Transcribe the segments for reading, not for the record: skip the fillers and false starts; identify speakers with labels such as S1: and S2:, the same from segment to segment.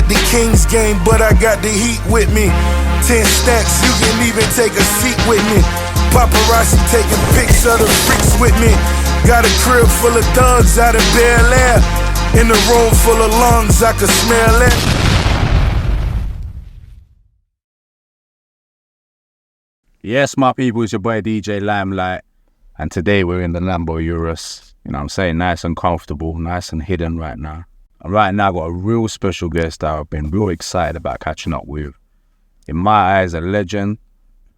S1: at the Kings game, but I got the heat with me. 10 stacks, you can even take a seat with me. Paparazzi taking pics of the freaks with me. Got a crib full of thugs out in Belaire. In a room full of lungs, I can smell it.
S2: Yes, my people, it's your boy DJ Limelight. And today we're in the Lambo Urus. You know what I'm saying? Nice and comfortable, nice and hidden right now. And right now I've got a real special guest that I've been real excited about catching up with. In my eyes, a legend,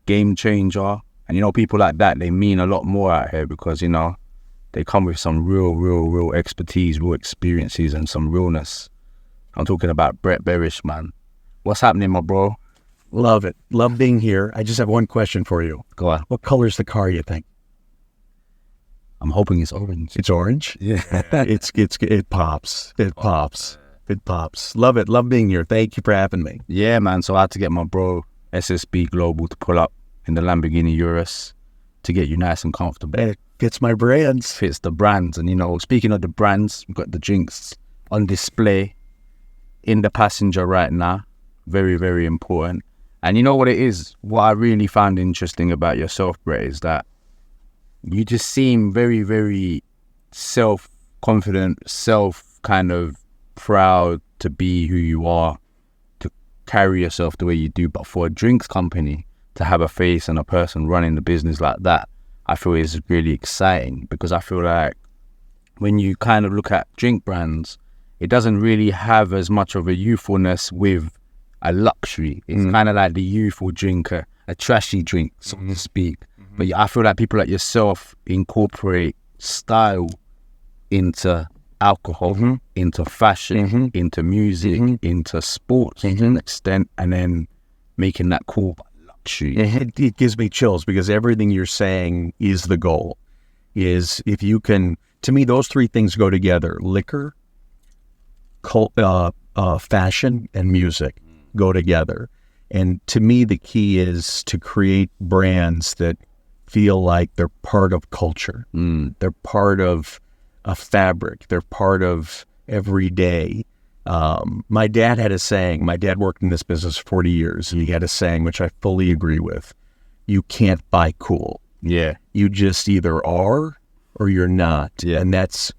S2: game changer. And you know, people like that, they mean a lot more out here because, you know, they come with some real expertise, real experiences and some realness. I'm talking about BRETT BERISH, man. What's happening, my bro?
S3: Love it. Love being here. I just have one question for you.
S2: Go on.
S3: What color's the car, you think?
S2: I'm hoping it's orange.
S3: It's orange?
S2: Yeah.
S3: It pops. It pops. It pops. Love it. Love being here. Thank you for having me.
S2: Yeah, man. So I had to get my bro SSB Global to pull up in the Lamborghini Urus to get you nice and comfortable.
S3: It fits my brands.
S2: Fits the brands. And, you know, speaking of the brands, we've got the drinks on display in the passenger right now. Very important. And you know what it is? What I really found interesting about yourself, Brett, is that you just seem very self-confident, kind of proud to be who you are, to carry yourself the way you do. But for a drinks company to have a face and a person running the business like that, I feel is really exciting, because I feel like when you kind of look at drink brands, it doesn't really have as much of a youthfulness with a luxury. It's kind of like the youthful drink, a trashy drink, so to speak. But I feel like people like yourself incorporate style into alcohol, into fashion, into music, into sports to an extent, and then making that cool luxury.
S3: It gives me chills, because everything you're saying is the goal. Is if you can, to me, those three things go together: liquor, fashion, and music go together. And to me, the key is to create brands that feel like they're part of culture. They're part of a fabric. They're part of every day. My dad had a saying. My dad worked in this business 40 years, and he had a saying, which I fully agree with. You can't buy cool.
S2: Yeah.
S3: You just either are or you're not.
S2: Yeah.
S3: And that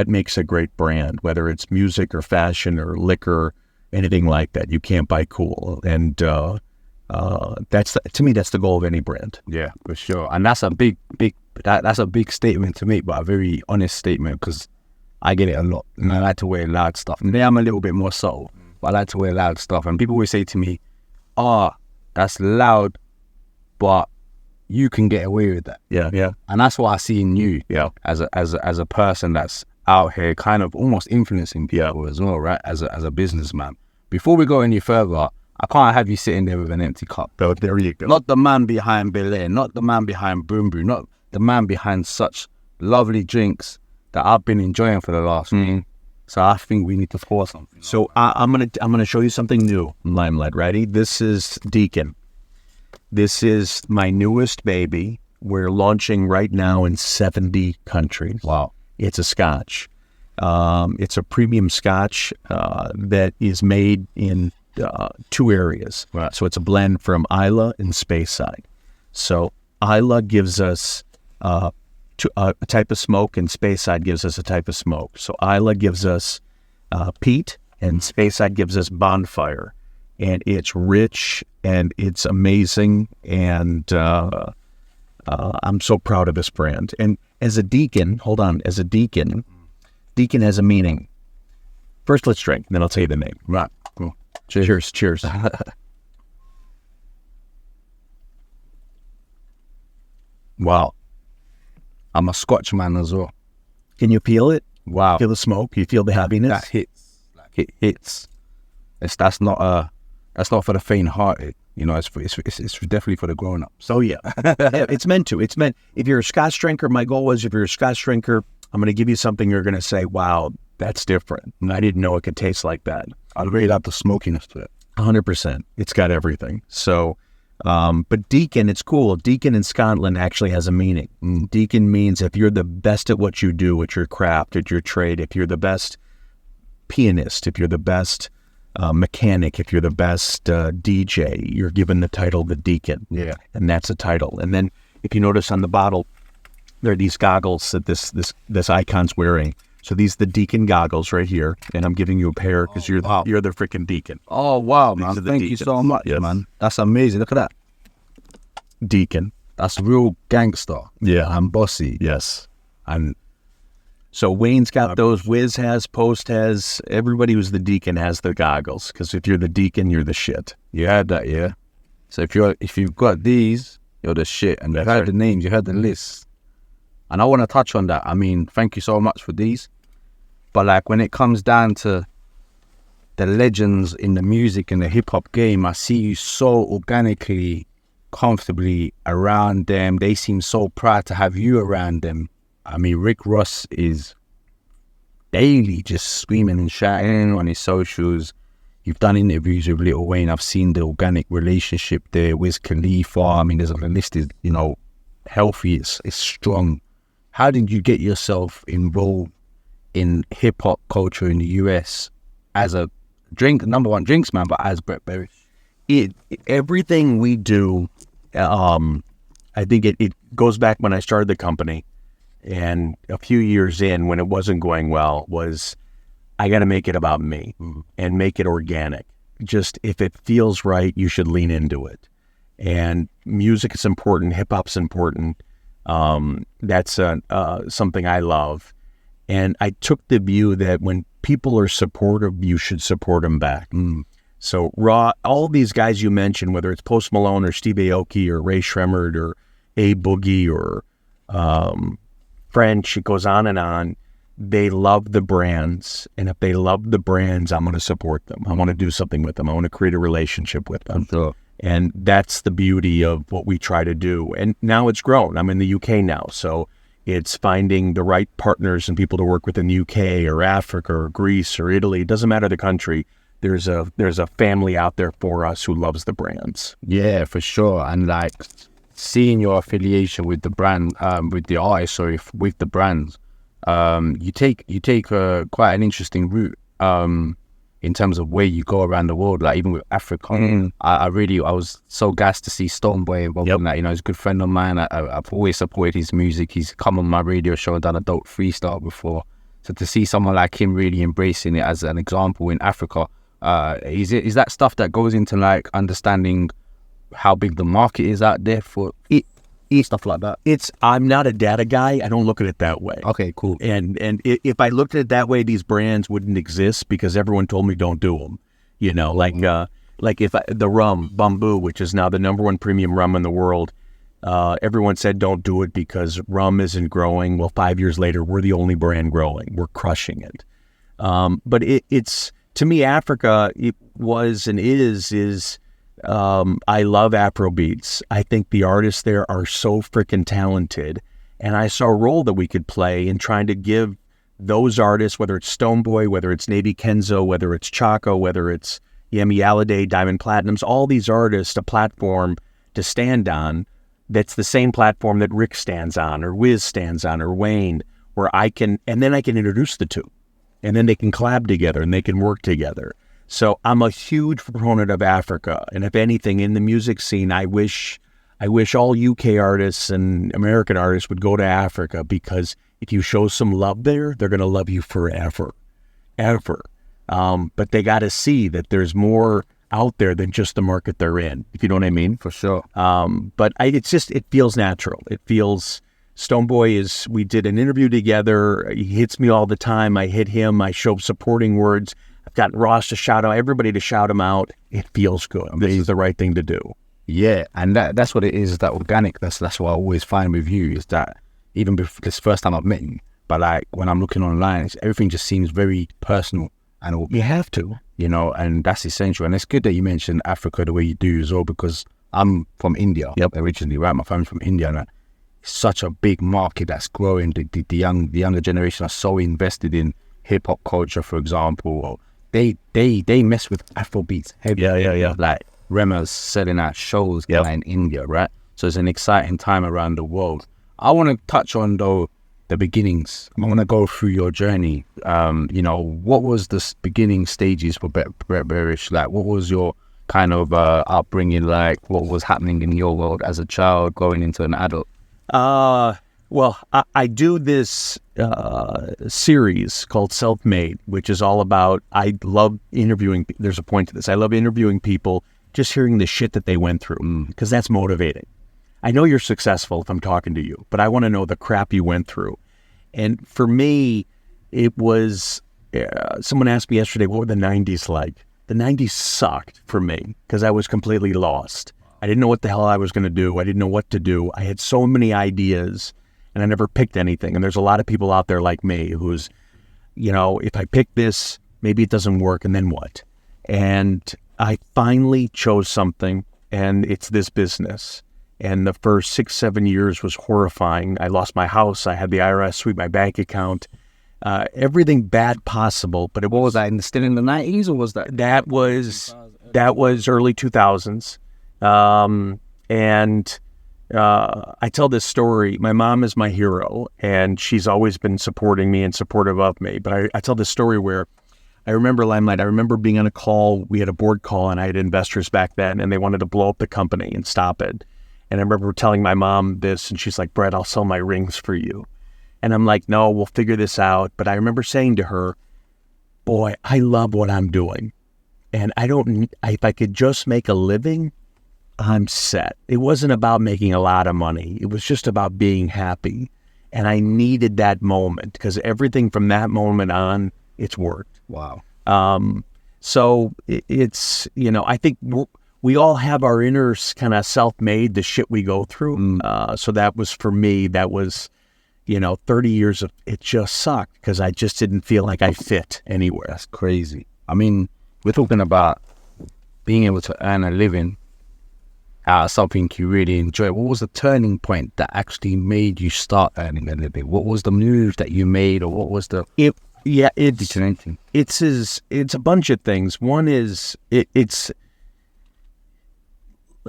S3: makes a great brand, whether it's music or fashion or liquor, anything like that. You can't buy cool. And to me, that's the goal of any brand.
S2: Yeah, for sure. And that's a big that's a big statement to make, but a very honest statement, because I get it a lot. And I like to wear loud stuff. And I'm a little bit more subtle, but I like to wear loud stuff. And people always say to me, that's loud, but you can get away with that.
S3: Yeah.
S2: And that's what I see in you.
S3: Yeah.
S2: As a person that's out here kind of almost influencing people as well, right? As a businessman. Before we go any further, I can't have you sitting there with an empty cup.
S3: Oh, there you go.
S2: Not the man behind Belaire, not the man behind Bumbu, not the man behind such lovely drinks that I've been enjoying for the last week. So I think we need to pour something.
S3: So I'm gonna show you something new, Limelight. Ready? This is Deacon. This is my newest baby. We're launching right now in 70 countries.
S2: Wow.
S3: It's a Scotch. It's a premium Scotch that is made in two areas.
S2: Right.
S3: So it's a blend from Islay and Speyside. So Islay gives us a type of smoke, and Speyside gives us a type of smoke. So Islay gives us peat, and Speyside gives us bonfire. And it's rich, and it's amazing, and I'm so proud of this brand. And as a deacon, Deacon has a meaning. First, let's drink, and then I'll tell you the name.
S2: Right, cool.
S3: Cheers.
S2: Wow. I'm a Scotch man as well.
S3: Can you feel it?
S2: Wow.
S3: Feel the smoke? You feel the happiness?
S2: That hits. Like it hits. That's not for the faint-hearted. You know, it's definitely for the grown-ups.
S3: Oh, yeah. It's meant to. If you're a Scotch drinker, my goal was, if you're a Scotch drinker, I'm going to give you something you're going to say, wow, that's different. And I didn't know it could taste like that.
S2: I really like the smokiness to it.
S3: 100%. It's got everything. So, but Deacon, it's cool. Deacon in Scotland actually has a meaning. Deacon means if you're the best at what you do, at your craft, at your trade, if you're the best pianist, if you're the best mechanic, if you're the best DJ, you're given the title the Deacon.
S2: Yeah.
S3: And that's a title. And then if you notice on the bottle, there are these goggles that this icon's wearing. So these are the Deacon goggles right here, and I'm giving you a pair because you're the freaking Deacon.
S2: Oh wow, man! Thank you so much, man. That's amazing. Look at that,
S3: Deacon.
S2: That's real gangster.
S3: Yeah,
S2: and bossy.
S3: Yes, and so Wayne's got those. Wiz has, Post has. Everybody who's the Deacon has the goggles because if you're the Deacon, you're the shit.
S2: You heard that, yeah. So if you've got these, you're the shit, and you heard the names, you heard the list. And I want to touch on that. I mean, thank you so much for these. But like when it comes down to the legends in the music and the hip hop game, I see you so organically, comfortably around them. They seem so proud to have you around them. I mean, Rick Ross is daily just screaming and shouting on his socials. You've done interviews with Lil Wayne. I've seen the organic relationship there. Wiz Khalifa. I mean, the list is, healthy. It's strong. How did you get yourself involved in hip hop culture in the US as a number one drinks man, but as Brett Berish?
S3: Everything we do, I think it goes back when I started the company, and a few years in when it wasn't going well was I got to make it about me and make it organic. Just if it feels right, you should lean into it. And music is important. Hip hop's important. That's something I love. And I took the view that when people are supportive, you should support them back. So all these guys you mentioned, whether it's Post Malone or Steve Aoki or Ray Shremmerd or A Boogie or French, it goes on. They love the brands. And if they love the brands, I'm going to support them. I want to do something with them. I want to create a relationship with them.
S2: Sure.
S3: And that's the beauty of what we try to do. And now it's grown. I'm in the UK now. So it's finding the right partners and people to work with in the UK or Africa or Greece or Italy. It doesn't matter the country. There's a family out there for us who loves the brands.
S2: Yeah, for sure. And like seeing your affiliation with the brand, with the artist, with the brands, you take quite an interesting route. In terms of where you go around the world, like even with Africa, I was so gassed to see Stonebwoy involved in that. He's a good friend of mine. I've always supported his music. He's come on my radio show and done a dope freestyle before. So to see someone like him really embracing it as an example in Africa, is that stuff that goes into like understanding how big the market is out there for it? Stuff like that.
S3: I'm not a data guy. I don't look at it that way.
S2: Okay, cool.
S3: And if I looked at it that way, these brands wouldn't exist because everyone told me don't do them. Like if the rum, Bumbu, which is now the #1 premium rum in the world, everyone said don't do it because rum isn't growing. Well, 5 years later, we're the only brand growing. We're crushing it. But it's to me, Africa, it was and is. I love Afrobeats. I think the artists there are so freaking talented. And I saw a role that we could play in trying to give those artists, whether it's Stonebwoy, whether it's Navy Kenzo, whether it's Chako, whether it's Yemi Alade, Diamond Platinums, all these artists a platform to stand on that's the same platform that Rick stands on or Wiz stands on or Wayne, where I can introduce the two. And then they can collab together and they can work together. So I'm a huge proponent of Africa. And if anything, in the music scene, I wish all UK artists and American artists would go to Africa because if you show some love there, they're going to love you forever. But they got to see that there's more out there than just the market they're in, if you know what I mean.
S2: For sure.
S3: But it feels natural. It feels... Stonebwoy we did an interview together. He hits me all the time. I hit him. I show supporting words. I've got Ross to shout out, everybody to shout him out. It feels good. This is the right thing to do.
S2: Yeah, and that's what it is, that organic. That's what I always find with you, is that even before this first time I've met you, but like when I'm looking online, everything just seems very personal. And
S3: you have to.
S2: And that's essential. And it's good that you mentioned Africa the way you do as well, because I'm from India originally, right? My family's from India, and it's such a big market that's growing. The younger generation are so invested in hip hop culture, for example. They mess with Afrobeats heavy.
S3: Yeah.
S2: Like Rema's selling out shows in India, right? So it's an exciting time around the world. I want to touch on though the beginnings. I want to go through your journey. You know, what was the beginning stages for Brett Berish? Like, what was your kind of upbringing like? What was happening in your world as a child going into an adult?
S3: Well, I do this series called Self-Made, which is all about, I love interviewing. There's a point to this. I love interviewing people, just hearing the shit that they went through, because that's motivating. I know you're successful if I'm talking to you, but I want to know the crap you went through. And for me, it was, someone asked me yesterday, what were the 90s like? The 90s sucked for me because I was completely lost. I didn't know what the hell I was going to do. I didn't know what to do. I had so many ideas and I never picked anything. And there's a lot of people out there like me who's, you know, if I pick this, maybe it doesn't work, and then what? And I finally chose something, and it's this business. And the first 6-7 years was horrifying. I lost my house. I had the IRS sweep my bank account. Everything bad possible. But
S2: What was that? Still in the 90s, or was that?
S3: That was early 2000s. I tell this story. My mom is my hero, and she's always been supporting me and supportive of me. But I tell this story where I remember Limelight. I remember being on a call. We had a board call, and I had investors back then, and they wanted to blow up the company and stop it. And I remember telling my mom this, and she's like, "Brett, I'll sell my rings for you." And I'm like, "No, we'll figure this out." But I remember saying to her, "Boy, I love what I'm doing. And if I could just make a living, I'm set." It wasn't about making a lot of money. It was just about being happy. And I needed that moment, because everything from that moment on, it's worked.
S2: Wow.
S3: So it's, you know, I think we all have our inner kind of self-made, the shit we go through. So that was, for me, that was, you know, 30 years of it just sucked because I just didn't feel like I fit anywhere.
S2: That's crazy. I mean, we're talking about being able to earn a living out of something you really enjoy. What was the turning point that actually made you start earning a living? What was the move that you made, or what was the... It's a bunch of things. One is,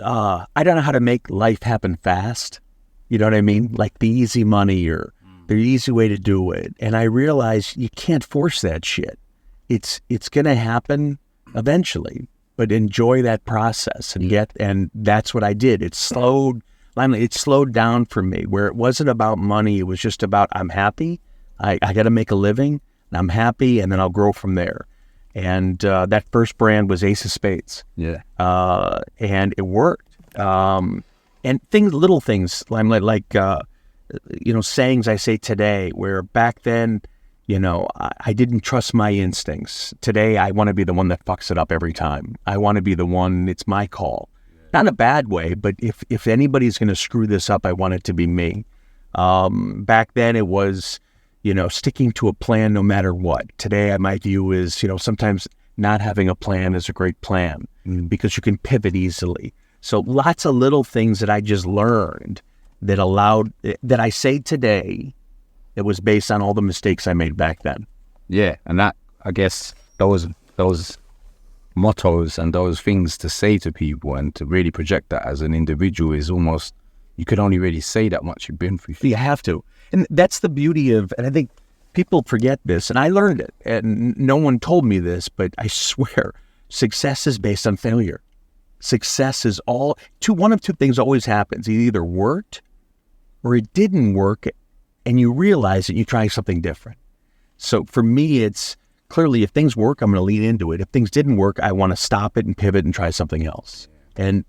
S2: I don't know how to make life happen fast. You know what I mean? Like the easy money or the easy way to do it. And I realized you can't force that shit. It's going to happen eventually, but enjoy that process and that's what I did. It slowed down for me, where it wasn't about money. It was just about, I'm happy. I got to make a living, and I'm happy, and then I'll grow from there. And that first brand was Ace of Spades. Yeah.
S3: And it worked. And little things, like you know, sayings I say today, where back then, you know, I didn't trust my instincts. Today, I want to be the one that fucks it up every time. I want to be the one, it's my call. Not in a bad way, but if anybody's going to screw this up, I want it to be me. Back then, it was, you know, sticking to a plan no matter what. Today, my view is, you know, sometimes not having a plan is a great plan because you can pivot easily. So lots of little things that I just learned that I say today, it was based on all the mistakes I made back then.
S2: Yeah, and that, I guess, those mottos and those things to say to people and to really project that as an individual is almost, you could only really say that much you've been through.
S3: You have to. And that's the beauty of, and I think people forget this, and I learned it, and no one told me this, but I swear, success is based on failure. Success is one of two things always happens. It either worked or it didn't work, and you realize that you're trying something different. So for me, it's clearly, if things work, I'm going to lean into it. If things didn't work, I want to stop it and pivot and try something else. And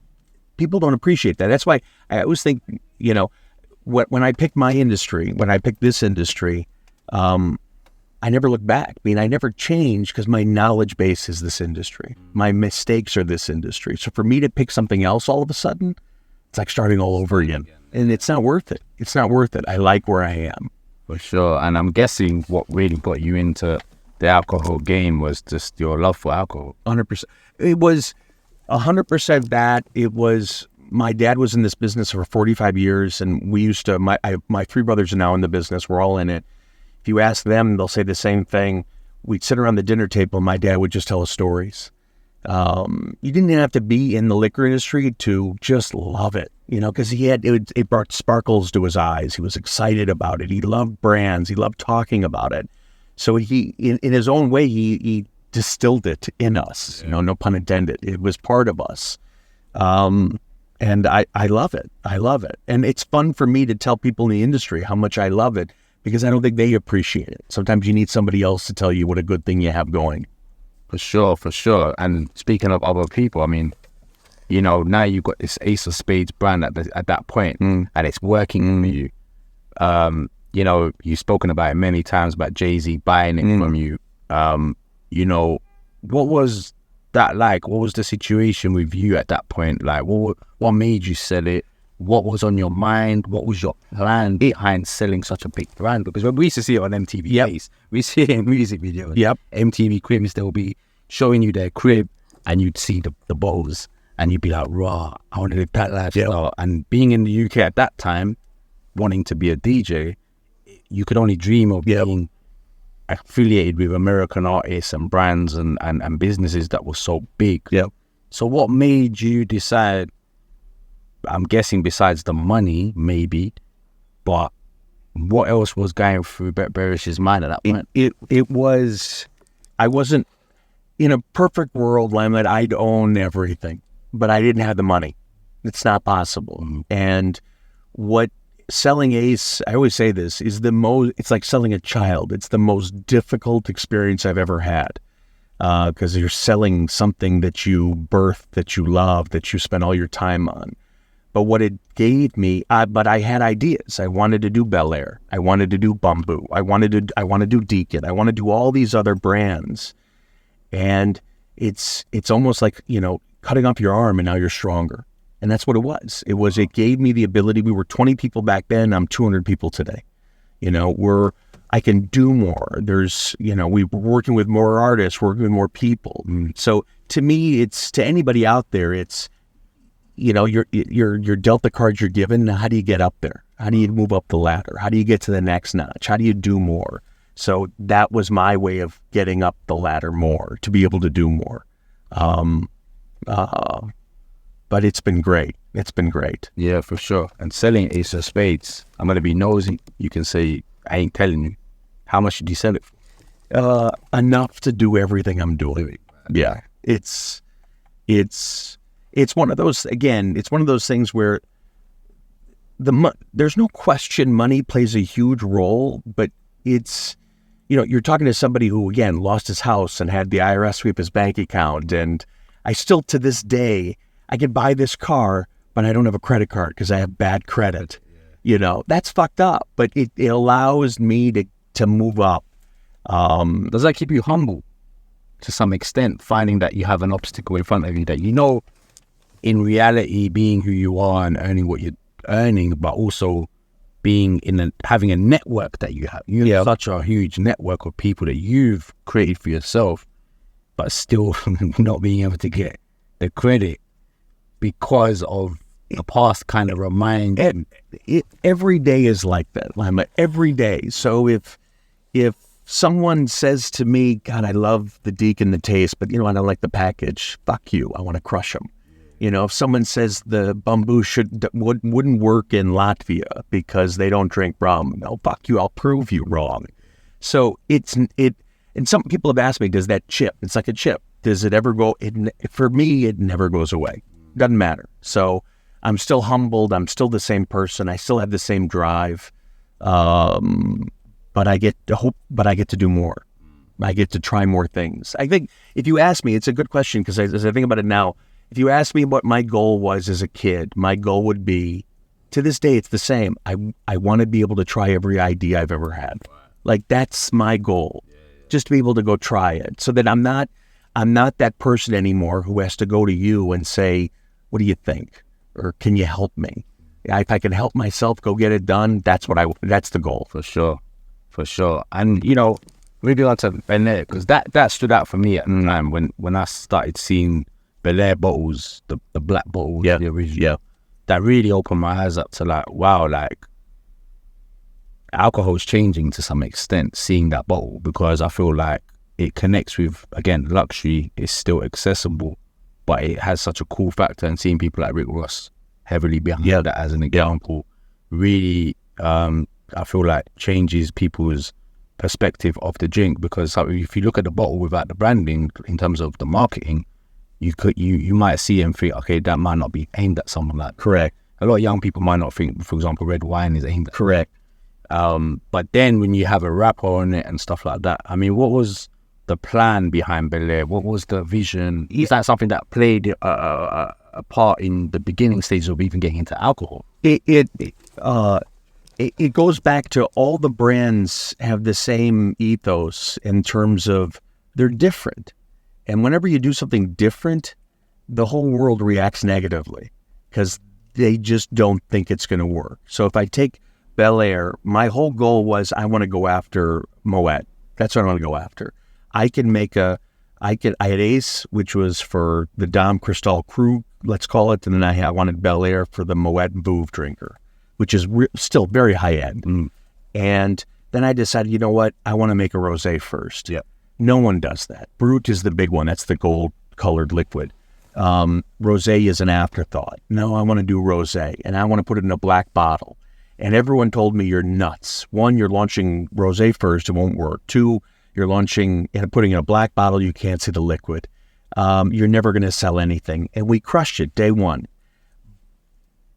S3: people don't appreciate that. That's why I always think, you know, when I picked my industry, when I picked this industry, I never look back. I mean, I never changed because my knowledge base is this industry. My mistakes are this industry. So for me to pick something else all of a sudden, it's like starting all over again. And it's not worth it. It's not worth it. I like where I am.
S2: For sure. And I'm guessing what really got you into the alcohol game was just your love for alcohol.
S3: 100%. It was 100% that. It was, my dad was in this business for 45 years, and we used to, my three brothers are now in the business. We're all in it. If you ask them, they'll say the same thing. We'd sit around the dinner table, and my dad would just tell us stories. You didn't have to be in the liquor industry to just love it, because it brought sparkles to his eyes. He was excited about it. He loved brands. He loved talking about it. So he, in his own way, he distilled it in us. No pun intended. It was part of us. And I love it. I love it. And it's fun for me to tell people in the industry how much I love it, because I don't think they appreciate it. Sometimes you need somebody else to tell you what a good thing you have going.
S2: For sure. And speaking of other people, I mean, now you've got this Ace of Spades brand at that point, and it's working for you. You've spoken about it many times about Jay-Z buying it from you. What was that like? What was the situation with you at that point? Like, what made you sell it? What was on your mind? What was your plan behind selling such a big brand? Because when we used to see it on MTV, we see it in music videos. MTV Cribs, they'll be showing you their crib, and you'd see the bottles, and you'd be like, "Raw, I want to live that lifestyle." And being in the UK at that time, wanting to be a DJ, you could only dream of being affiliated with American artists and brands and businesses that were so big. So what made you decide? I'm guessing besides the money, maybe, but what else was going through BRETT BERISH's mind at that point?
S3: It was, I wasn't, in a perfect world, Limelight, I'd own everything, but I didn't have the money. It's not possible. And what selling Ace, I always say this, is it's like selling a child. It's the most difficult experience I've ever had. Because you're selling something that you birthed, that you love, that you spent all your time on. But what it gave me, but I had ideas. I wanted to do Belaire. I wanted to do Bumbu. I want to do Deacon. I want to do all these other brands. And it's almost like, cutting off your arm and now you're stronger. And that's what it was. It gave me the ability. We were 20 people back then. I'm 200 people today. I can do more. There's, we were working with more artists, working with more people. So to me, to anybody out there, it's, you're dealt the cards you're given. Now, how do you get up there? How do you move up the ladder? How do you get to the next notch? How do you do more? So that was my way of getting up the ladder more, to be able to do more. But it's been great. It's been great.
S2: Yeah, for sure. And selling Ace of Spades, I'm going to be nosy. You can say, I ain't telling you. How much did you sell it for?
S3: Enough to do everything I'm doing. Yeah. It's one of those, again, it's one of those things where there's no question money plays a huge role, but it's, you're talking to somebody who, again, lost his house and had the IRS sweep his bank account. And I still, to this day, I can buy this car, but I don't have a credit card because I have bad credit. That's fucked up, but it allows me to move up.
S2: Does that keep you humble to some extent, finding that you have an obstacle in front of you that in reality, being who you are and earning what you're earning, but also being having a network that you have. You have such a huge network of people that you've created for yourself, but still not being able to get the credit because of the past kind of remind.
S3: Every day is like that, Lima. Every day. So if someone says to me, God, I love the Deacon, the taste, but I don't like the package. Fuck you. I want to crush them. If someone says the Bumbu wouldn't work in Latvia because they don't drink rum, no, fuck you. I'll prove you wrong. So and some people have asked me, does that chip? It's like a chip. Does it ever go? For me, it never goes away. Doesn't matter. So I'm still humbled. I'm still the same person. I still have the same drive. But I get to do more. I get to try more things. I think if you ask me, it's a good question, because as I think about it now, if you ask me what my goal was as a kid, my goal would be, to this day, it's the same. I want to be able to try every idea I've ever had. Like, that's my goal. Just to be able to go try it, so that I'm not that person anymore who has to go to you and say, what do you think? Or can you help me? If I can help myself go get it done, that's the goal.
S2: For sure. And, moving on to Belaire, because that stood out for me at the time when I started seeing Belaire bottles, the black bottles, the original. That really opened my eyes up to wow, alcohol's changing to some extent, seeing that bottle, because I feel like it connects with, again, luxury is still accessible, but it has such a cool factor. And seeing people like Rick Ross heavily behind that as an example, really, I feel like changes people's perspective of the drink, because if you look at the bottle without the branding in terms of the marketing, you might see and think, okay, that might not be aimed at someone like that.
S3: Correct.
S2: A lot of young people might not think, for example, red wine is aimed at.
S3: Correct.
S2: But then when you have a wrapper on it and stuff like that, I mean, what was the plan behind Belaire? What was the vision? Is that something that played a part in the beginning stages of even getting into alcohol?
S3: It goes back to all the brands have the same ethos in terms of they're different. And whenever you do something different, the whole world reacts negatively because they just don't think it's going to work. So if I take Belaire, my whole goal was I want to go after Moet. That's what I want to go after. I had Ace, which was for the Dom Cristal crew, let's call it. And then I wanted Belaire for the Moet Vouv drinker, which is still very high end. And then I decided, you know what? I want to make a rosé first.
S2: Yeah.
S3: No one does that. Brut is the big one. That's the gold colored liquid. Rosé is an afterthought. No, I want to do rosé, and I want to put it in a black bottle. And everyone told me you're nuts. One, you're launching rosé first, it won't work. Two, you're launching and putting in a black bottle, you can't see the liquid. You're never going to sell anything. And we crushed it day one.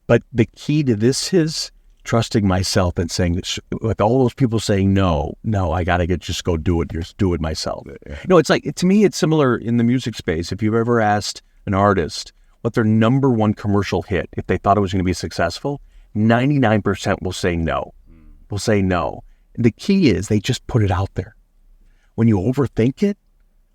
S3: But the key to this is trusting myself and saying, with all those people saying no, I got to just go do it. Just do it myself. No, it's like, to me, it's similar in the music space. If you've ever asked an artist what their number one commercial hit, if they thought it was going to be successful, 99% will say no. Will say no. And the key is they just put it out there. When you overthink it,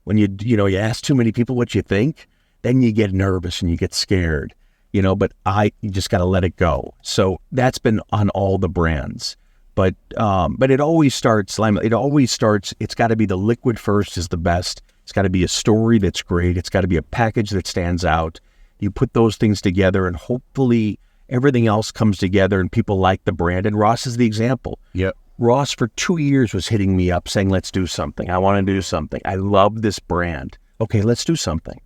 S3: when you ask too many people what you think, then you get nervous and you get scared. But you just got to let it go. So that's been on all the brands. But it always starts, it's got to be the liquid first is the best. It's got to be a story that's great. It's got to be a package that stands out. You put those things together and hopefully everything else comes together and people like the brand. And Ross is the example.
S2: Yep.
S3: Ross for 2 years was hitting me up saying, let's do something. I want to do something. I love this brand. Okay, let's do something.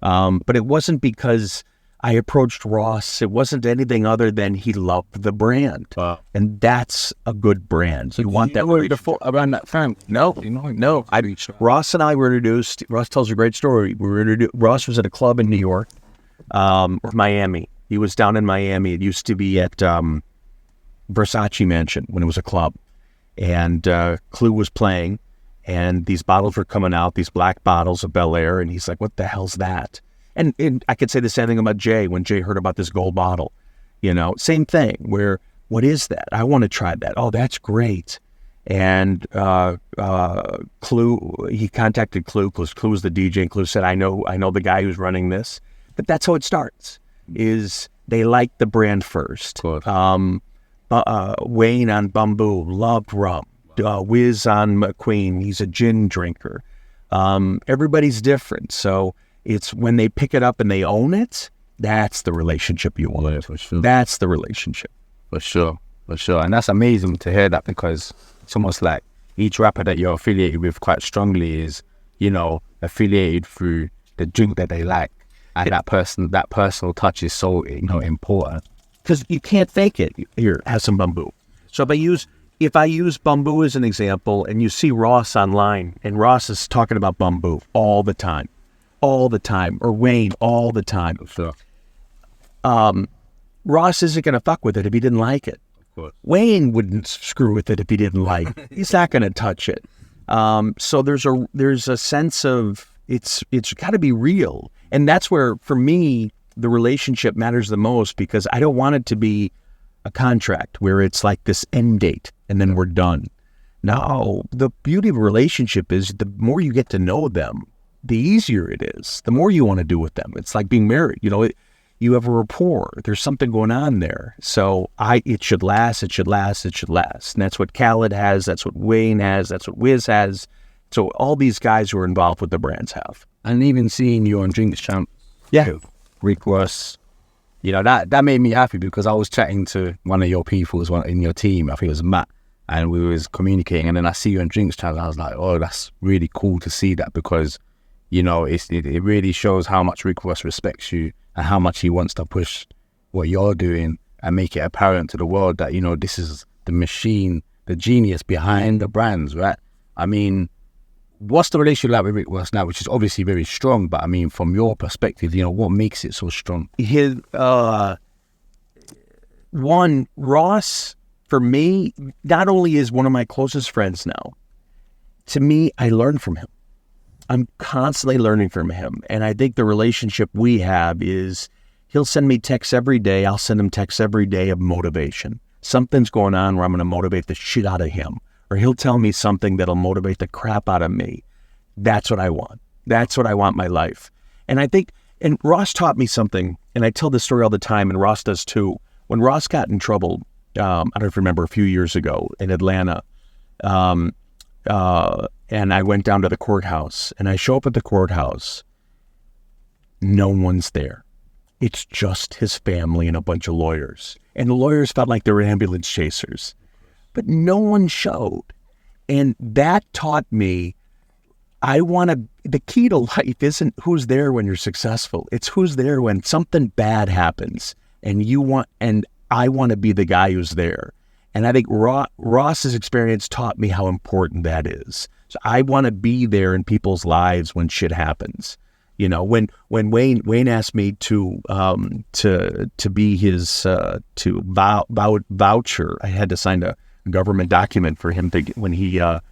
S3: But it wasn't because I approached Ross. It wasn't anything other than he loved the brand.
S2: Wow.
S3: And that's a good brand. So you want that
S2: around that time?
S3: No. Ross and I were introduced. Ross tells a great story. Ross was at a club in New York, or Miami. He was down in Miami. It used to be at Versace Mansion when it was a club. And Clue was playing, and these bottles were coming out, these black bottles of Belaire, and he's like, what the hell's that? And I could say the same thing about Jay when Jay heard about this gold bottle. Same thing, where, what is that? I want to try that. Oh, that's great. And Clue, he contacted Clue because Clue was the DJ, and Clue said, I know the guy who's running this. But that's how it starts, is they like the brand first. Wayne on Bumbu loved rum. Wiz on McQueen, he's a gin drinker. Everybody's different. So it's when they pick it up and they own it, that's the relationship you want.
S2: Yeah, for sure.
S3: That's the relationship.
S2: For sure. And that's amazing to hear that, because it's almost like each rapper that you're affiliated with quite strongly is, affiliated through the drink that they like. And that personal touch is so, important.
S3: Because you can't fake it. Here, have some Bumbu. So if I use Bumbu as an example, and you see Ross online, and Ross is talking about Bumbu all the time, or Wayne all the time.
S2: Sure.
S3: Ross isn't going to fuck with it if he didn't like it.
S2: Of course.
S3: Wayne wouldn't screw with it if he didn't like it. He's not going to touch it. So there's a sense of it's got to be real, and that's where, for me, the relationship matters the most, because I don't want it to be a contract where it's like this end date and then we're done. No, the beauty of a relationship is the more you get to know them, the easier it is, the more you want to do with them. It's like being married, you have a rapport, there's something going on there. So it should last. And that's what Khaled has, that's what Wayne has, that's what Wiz has. So all these guys who are involved with the brands have.
S2: And even seeing you on Drinks Champ.
S3: Yeah.
S2: Rick Ross, that made me happy, because I was chatting to one of your people in your team, I think it was Matt, and we was communicating, and then I see you on Drinks Channel. I was like, oh, that's really cool to see that, because, you know, it really shows how much Rick Ross respects you and how much he wants to push what you're doing and make it apparent to the world that, you know, this is the machine, the genius behind the brands, right? I mean, what's the relationship like with Rick Ross now, which is obviously very strong, but I mean, from your perspective, you know, what makes it so strong?
S3: One, Ross, for me, not only is one of my closest friends now, to me, I learn from him. I'm constantly learning from him. And I think the relationship we have is he'll send me texts every day. I'll send him texts every day of motivation. Something's going on where I'm going to motivate the shit out of him. Or he'll tell me something that'll motivate the crap out of me. That's what I want. That's what I want in my life. And I think, and Ross taught me something, and I tell this story all the time, and Ross does too. When Ross got in trouble, I don't know if you remember, a few years ago in Atlanta, and I went down to the courthouse, and I show up at the courthouse. No one's there. It's just his family and a bunch of lawyers. And the lawyers felt like they were ambulance chasers. But no one showed. And that taught me, the key to life isn't who's there when you're successful. It's who's there when something bad happens. And I want to be the guy who's there. And I think Ross's experience taught me how important that is. So I want to be there in people's lives when shit happens. You know, when Wayne asked me to be his voucher, I had to sign a government document for him to when he what's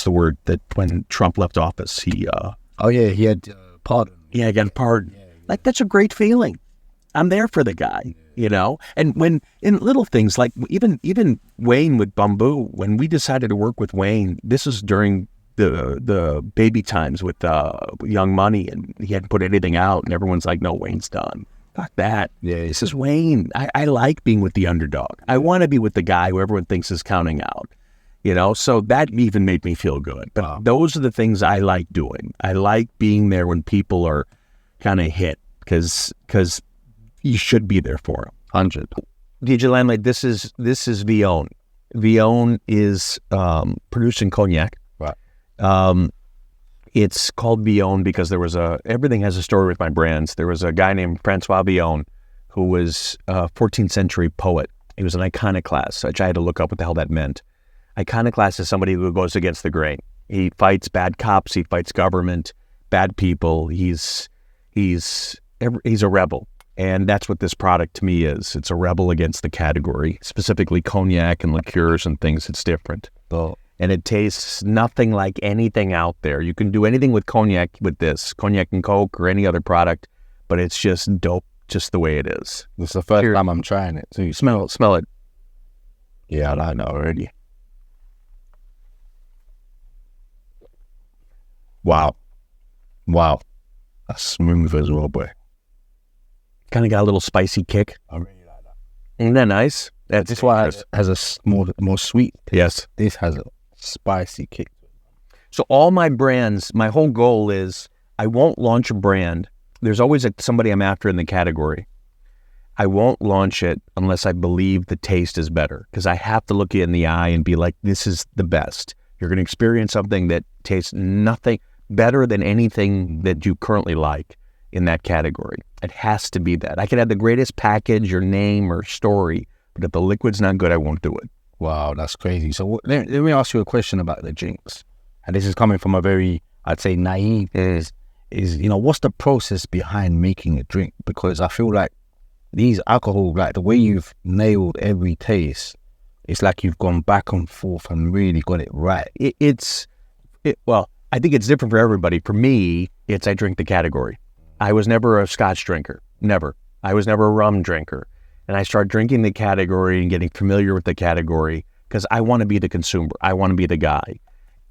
S3: the word that when Trump left office he
S2: he had pardon.
S3: Yeah, I got pardon. Like, that's a great feeling. I'm there for the guy, you know? And when, in little things, like even Wayne with Bumbu, when we decided to work with Wayne, this was during the baby times with Young Money, and he hadn't put anything out, and everyone's like, no, Wayne's done. Fuck that.
S2: Yeah,
S3: this is Wayne. I like being with the underdog. I want to be with the guy who everyone thinks is counting out. You know, so that even made me feel good. But those are the things I like doing. I like being there when people are kind of hit, because you should be there for them.
S2: 100.
S3: DJ Limelight, this is Villon. Villon is producing cognac.
S2: Right.
S3: It's called Villon because everything has a story with my brands. There was a guy named Francois Villon who was a 14th century poet. He was an iconoclast, which I had to look up what the hell that meant. Iconoclast is somebody who goes against the grain. He fights bad cops. He fights government, bad people. He's a rebel. And that's what this product to me is. It's a rebel against the category, specifically cognac and liqueurs and things. It's different. And it tastes nothing like anything out there. You can do anything with cognac with this, cognac and Coke or any other product, but it's just dope just the way it is.
S2: This is the first time I'm trying it.
S3: So you smell it.
S2: Yeah, I know already. Wow. That's smooth as well, boy.
S3: Kind of got a little spicy kick.
S2: I really like that.
S3: Isn't that nice?
S2: This one has a more sweet.
S3: Yes.
S2: This has a spicy kick.
S3: So all my brands, my whole goal is I won't launch a brand. There's always somebody I'm after in the category. I won't launch it unless I believe the taste is better, because I have to look you in the eye and be like, this is the best. You're going to experience something that tastes nothing better than anything that you currently like in that category. It has to be that. I could have the greatest package or name or story, but if the liquid's not good, I won't do it.
S2: Wow, that's crazy. So let me ask you a question about the drinks. And this is coming from a very, I'd say, naive, is what's the process behind making a drink? Because I feel like these alcohol, like the way you've nailed every taste, it's like you've gone back and forth and really got it right.
S3: Well, I think it's different for everybody. For me, I drink the category. I was never a scotch drinker. Never. I was never a rum drinker. And I started drinking the category and getting familiar with the category because I want to be the consumer. I want to be the guy.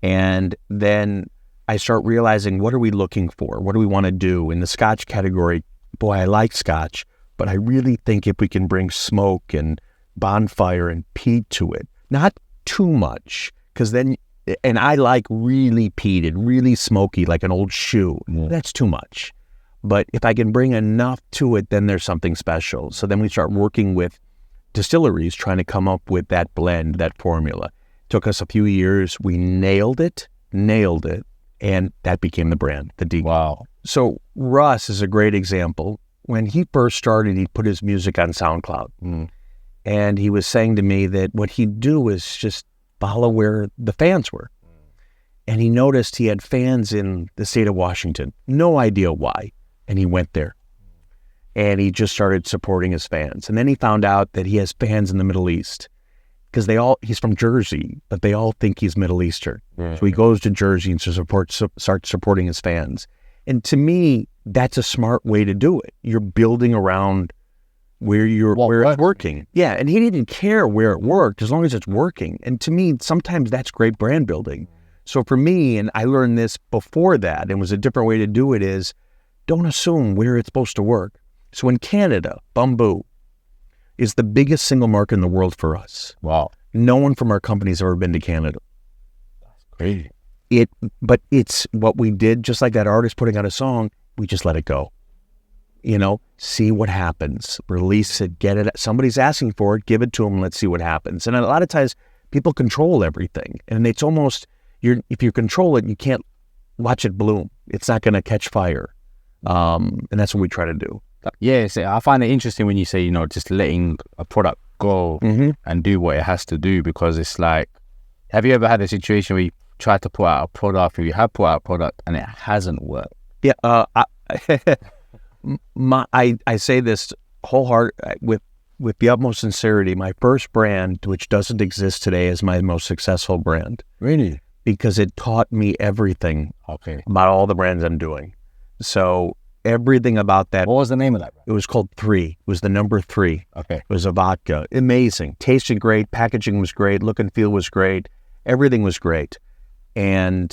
S3: And then I start realizing, what are we looking for? What do we want to do? In the scotch category, boy, I like scotch, but I really think if we can bring smoke and bonfire and peat to it, not too much, because then, and I like really peated, really smoky, like an old shoe. That's too much. But if I can bring enough to it, then there's something special. So then we start working with distilleries trying to come up with that blend, that formula. Took us a few years. We nailed it, and that became the brand, the Deacon.
S2: Wow.
S3: So Russ is a great example. When he first started, he put his music on SoundCloud. And he was saying to me that what he'd do is just follow where the fans were. And he noticed he had fans in the state of Washington. No idea why. And he went there. And he just started supporting his fans. And then he found out that he has fans in the Middle East. Because he's from Jersey, but they all think he's Middle Eastern. So he goes to Jersey and starts supporting his fans. And to me, that's a smart way to do it. You're building around where it's working. Yeah, and he didn't care where it worked as long as it's working. And to me, sometimes that's great brand building. So for me, and I learned this before that, and was a different way to do it, is don't assume where it's supposed to work. So in Canada, Bumbu is the biggest single market in the world for us.
S2: Wow.
S3: No one from our company has ever been to Canada.
S2: That's crazy.
S3: But it's what we did, just like that artist putting out a song, we just let it go. See what happens, release it, get it. Somebody's asking for it, give it to them, let's see what happens. And a lot of times people control everything. And it's almost, if you control it, you can't watch it bloom. It's not going to catch fire. And that's what we try to do.
S2: Yeah, so I find it interesting when you say, just letting a product go and do what it has to do, because it's like, have you ever had a situation where you tried to put out a product, or you have put out a product and it hasn't worked?
S3: Yeah, I say this with the utmost sincerity. My first brand, which doesn't exist today, is my most successful brand.
S2: Really?
S3: Because it taught me everything about all the brands I'm doing. So everything about that.
S2: What was the name of that brand?
S3: It was called 3. It was the number 3.
S2: Okay.
S3: It was a vodka. Amazing. Tasted great. Packaging was great. Look and feel was great. Everything was great. And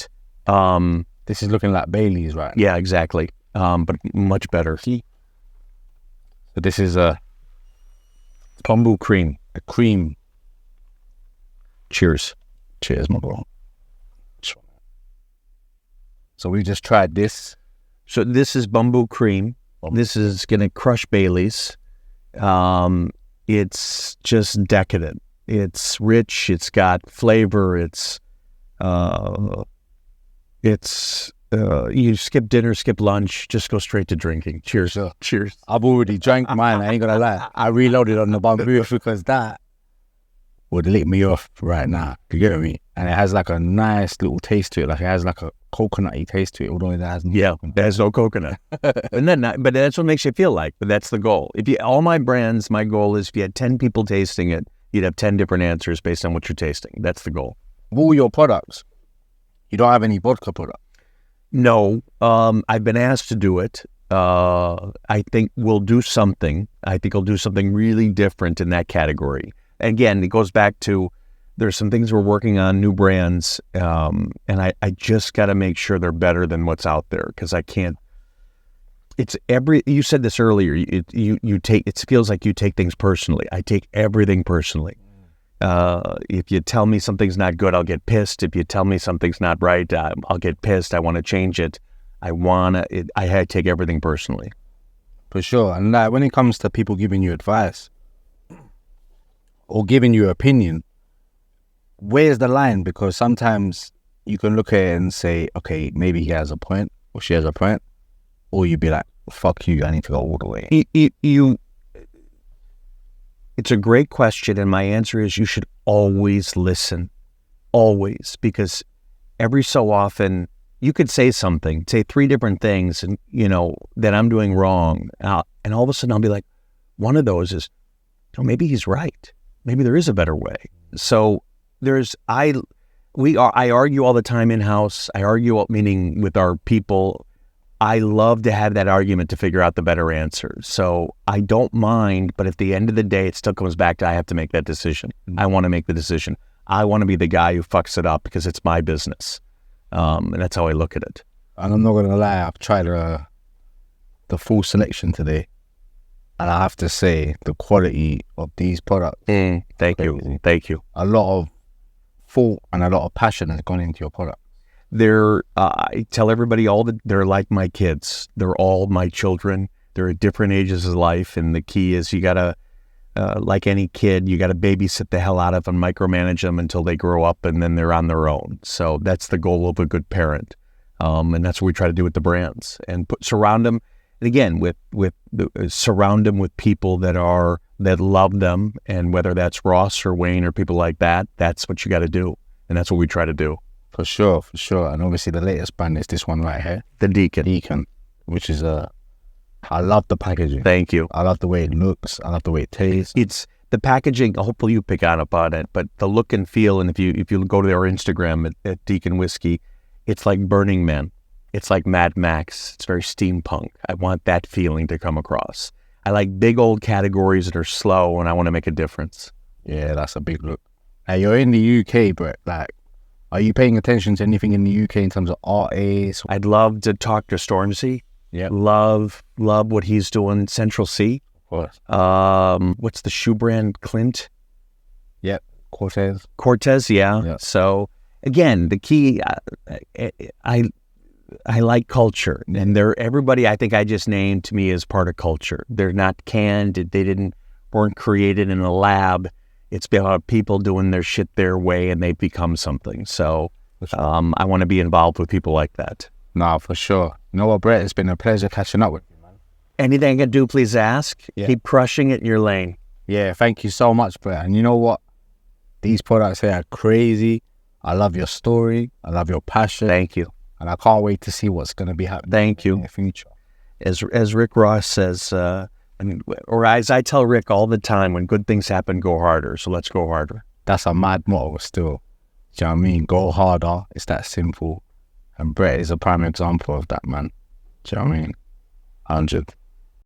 S2: this is looking like Bailey's, right?
S3: Yeah, exactly. But much better.
S2: So this is a
S3: Bumbu cream.
S2: A cream.
S3: Cheers.
S2: Cheers, my bro. So we just tried this.
S3: So this is Bumbu cream. This is going to crush Bailey's. It's just decadent. It's rich. It's got flavor. You skip dinner, skip lunch, just go straight to drinking. Cheers. Cheers.
S2: I've already drank mine. I ain't gonna lie. I reloaded on the Bumbu because that would lick me off right now. You get me? And it has like a nice little taste to it. Like it has like a coconutty taste to it, although it has
S3: there's no coconut. But that's what makes you feel like. But that's the goal. All my brands, my goal is if you had 10 people tasting it, you'd have 10 different answers based on what you're tasting. That's the goal.
S2: All your products, you don't have any vodka product?
S3: No, I've been asked to do it. I think we'll do something. I think I'll do something really different in that category. Again, it goes back to there's some things we're working on, new brands, and I just got to make sure they're better than what's out there, because I can't. You said this earlier. It feels like you take things personally. I take everything personally. If you tell me something's not good, I'll get pissed. If you tell me something's not right, I'll get pissed. I want to change it. I take everything personally.
S2: For sure. And like, when it comes to people giving you advice or giving you opinion, where's the line? Because sometimes you can look at it and say, okay, maybe he has a point or she has a point, or you'd be like, fuck you, I need to go all the way.
S3: It's a great question, and my answer is you should always listen. Always. Because every so often, you could say 3 different things, and that I'm doing wrong. And all of a sudden, I'll be like, one of those is, maybe he's right. Maybe there is a better way. So I argue all the time in-house. I argue, meaning with our people. I love to have that argument to figure out the better answer. So I don't mind, but at the end of the day, it still comes back to I have to make that decision. I want to make the decision. I want to be the guy who fucks it up because it's my business. And that's how I look at it.
S2: And I'm not going to lie, I've tried the full selection today. And I have to say, the quality of these products.
S3: Thank you. Thank you.
S2: A lot of thought and a lot of passion has gone into your product.
S3: I tell everybody they're like my kids. They're all my children. They're at different ages of life, and the key is you gotta like any kid, you got to babysit the hell out of them, micromanage them until they grow up, and then they're on their own. So that's the goal of a good parent, and that's what we try to do with the brands, and surround them. And again, surround them with people that love them, and whether that's Ross or Wayne or people like that, that's what you got to do, and that's what we try to do.
S2: For sure. And obviously the latest brand is this one right here,
S3: The Deacon.
S2: Deacon, which is I love the packaging.
S3: Thank you.
S2: I love the way it looks. I love the way it tastes.
S3: It's the packaging. Hopefully you pick up on it, but the look and feel. And if you go to their Instagram at Deacon Whiskey, it's like Burning Man. It's like Mad Max. It's very steampunk. I want that feeling to come across. I like big old categories that are slow, and I want to make a difference.
S2: Yeah, that's a big look. Now you're in the UK, but like, are you paying attention to anything in the UK in terms of artists?
S3: I'd love to talk to Stormzy.
S2: Yeah,
S3: love what he's doing. Central C.
S2: Of course.
S3: What's the shoe brand? Clint.
S2: Yep. Cortez.
S3: Yeah. So again, the key. I like culture, and everybody I think I just named to me is part of culture. They're not canned. They weren't created in a lab. It's about people doing their shit their way, and they've become something. So I want to be involved with people like that.
S2: No, for sure. You know what, Brett? It's been a pleasure catching up with you, man.
S3: Anything I can do, please ask.
S2: Yeah.
S3: Keep crushing it in your lane.
S2: Yeah, thank you so much, Brett. And you know what? These products here are crazy. I love your story. I love your passion.
S3: Thank you.
S2: And I can't wait to see what's going to be happening.
S3: Thank you.
S2: In the future.
S3: As Rick Ross says, or as I tell Rick all the time, when good things happen, go harder. So let's go harder.
S2: That's a mad motto still. Do you know what I mean? Go harder. It's that simple. And Brett is a prime example of that, man. Do you know what I mean? 100.